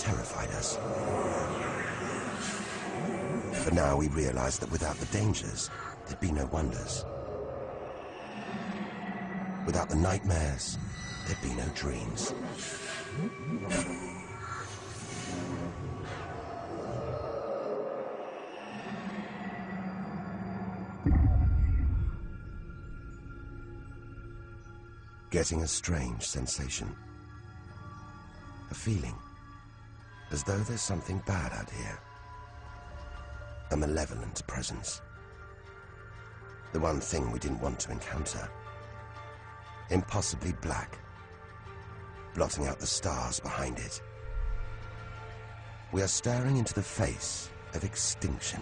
terrified us. But now we realize that without the dangers, there'd be no wonders. Without the nightmares, there'd be no dreams. Getting a strange sensation. A feeling, as though there's something bad out here. A malevolent presence. The one thing we didn't want to encounter. Impossibly black, blotting out the stars behind it. We are staring into the face of extinction.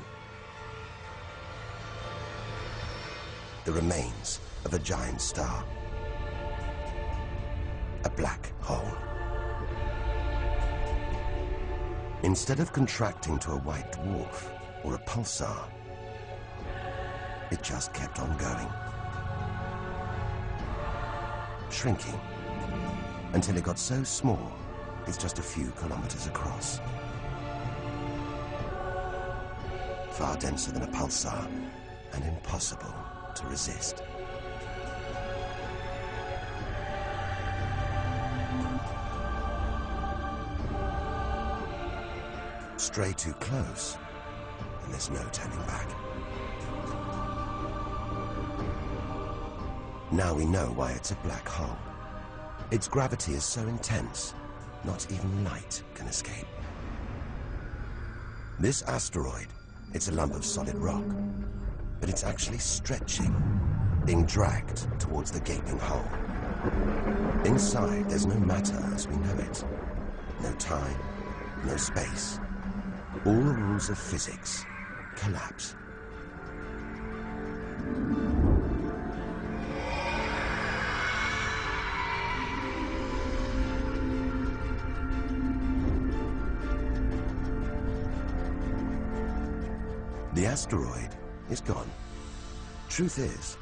The remains of a giant star. A black hole. Instead of contracting to a white dwarf or a pulsar, it just kept on going. Shrinking until it got so small it's just a few kilometers across. Far denser than a pulsar and impossible to resist. Stray too close and there's no turning back. Now we know why it's a black hole. Its gravity is so intense, not even light can escape. This asteroid, it's a lump of solid rock, but it's actually stretching, being dragged towards the gaping hole. Inside, there's no matter as we know it. No time, no space. All the rules of physics collapse. The asteroid is gone. Truth is,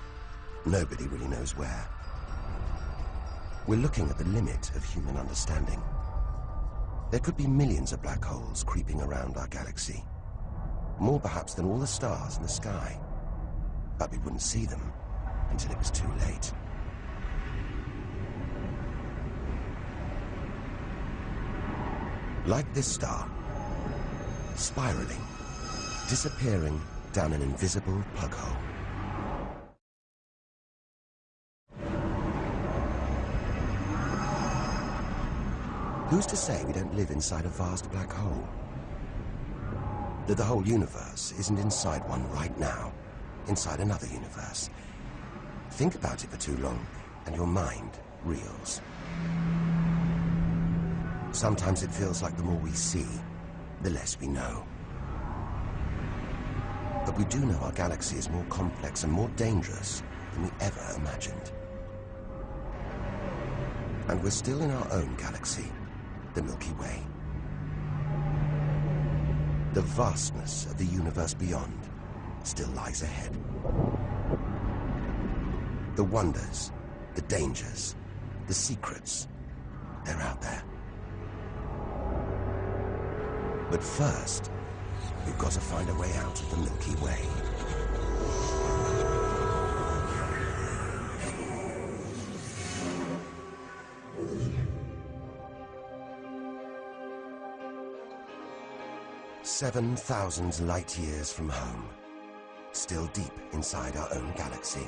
nobody really knows where. We're looking at the limit of human understanding. There could be millions of black holes creeping around our galaxy. More perhaps than all the stars in the sky. But we wouldn't see them until it was too late. Like this star, spiraling, disappearing down an invisible plug hole. Who's to say we don't live inside a vast black hole? That the whole universe isn't inside one right now, inside another universe. Think about it for too long, and your mind reels. Sometimes it feels like the more we see, the less we know. But we do know our galaxy is more complex and more dangerous than we ever imagined. And we're still in our own galaxy, the Milky Way. The vastness of the universe beyond still lies ahead. The wonders, the dangers, the secrets, they're out there. But first, we've got to find a way out of the Milky Way. "7,000 light years from home, still deep inside our own galaxy.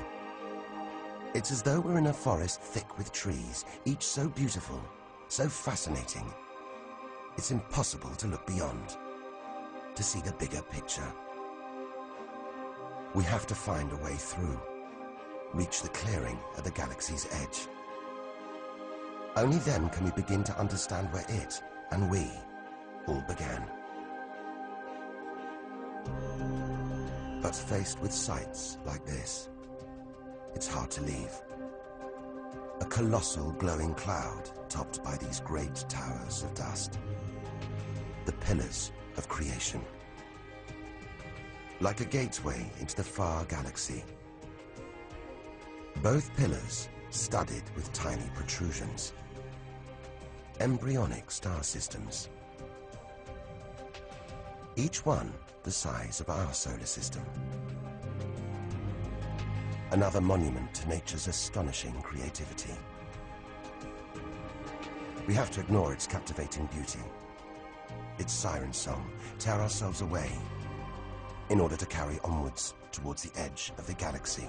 It's as though we're in a forest thick with trees, each so beautiful, so fascinating. It's impossible to look beyond, to see the bigger picture. We have to find a way through, reach the clearing at the galaxy's edge. Only then can we begin to understand where it and we all began. But faced with sights like this, it's hard to leave. A colossal glowing cloud topped by these great towers of dust. The pillars of creation. Like a gateway into the far galaxy. Both pillars studded with tiny protrusions. Embryonic star systems. each one the size of our solar system. Another monument to nature's astonishing creativity. We have to ignore its captivating beauty, its siren song, tear ourselves away, in order to carry onwards towards the edge of the galaxy.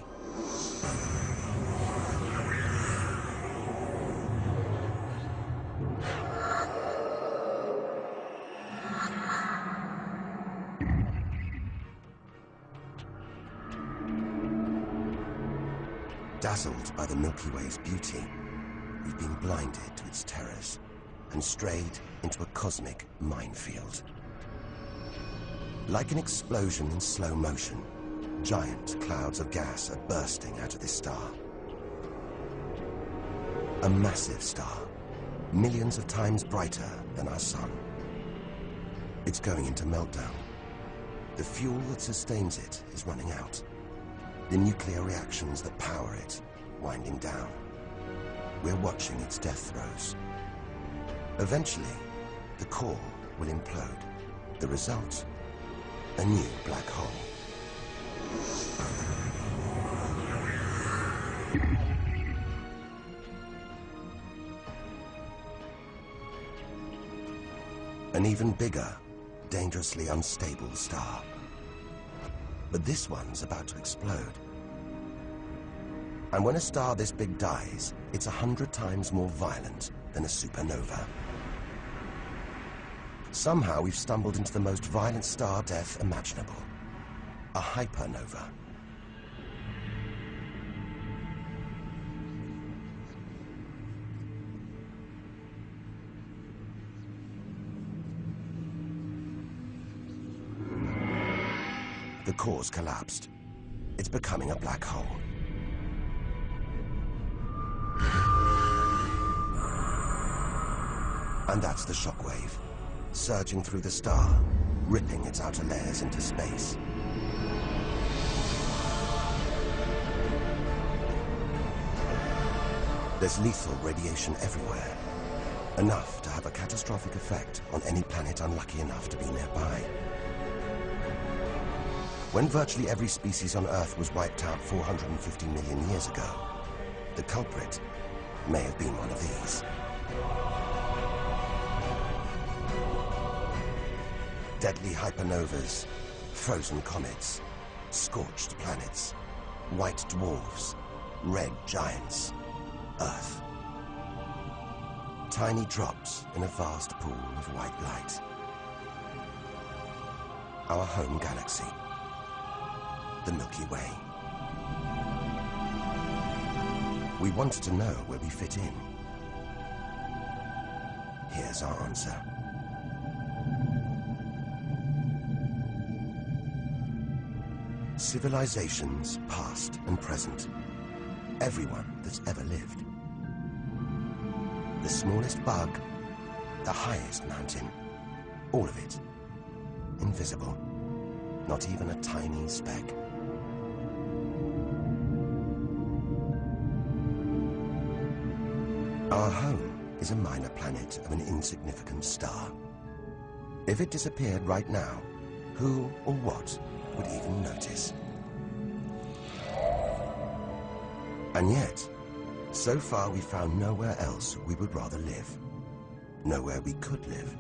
Dazzled by the Milky Way's beauty, we've been blinded to its terrors and strayed into a cosmic minefield. Like an explosion in slow motion, giant clouds of gas are bursting out of this star. A massive star, millions of times brighter than our sun. It's going into meltdown. The fuel that sustains it is running out. The nuclear reactions that power it winding down. We're watching its death throes. Eventually, the core will implode. The result, a new black hole. An even bigger, dangerously unstable star. But this one's about to explode. And when a star this big dies, it's 100 times more violent than a supernova. Somehow we've stumbled into the most violent star death imaginable. A hypernova. The core's collapsed. It's becoming a black hole. And that's the shockwave, surging through the star, ripping its outer layers into space. There's lethal radiation everywhere, enough to have a catastrophic effect on any planet unlucky enough to be nearby. When virtually every species on Earth was wiped out 450 million years ago, the culprit may have been one of these. Deadly hypernovas, frozen comets, scorched planets, white dwarfs, red giants, Earth. Tiny drops in a vast pool of white light. Our home galaxy, the Milky Way. We wanted to know where we fit in. Here's our answer. Civilizations, past and present. Everyone that's ever lived. The smallest bug, the highest mountain, all of it invisible. Not even a tiny speck. Our home is a minor planet of an insignificant star. If it disappeared right now, who or what would even notice? And yet, so far we found nowhere else we would rather live. Nowhere we could live.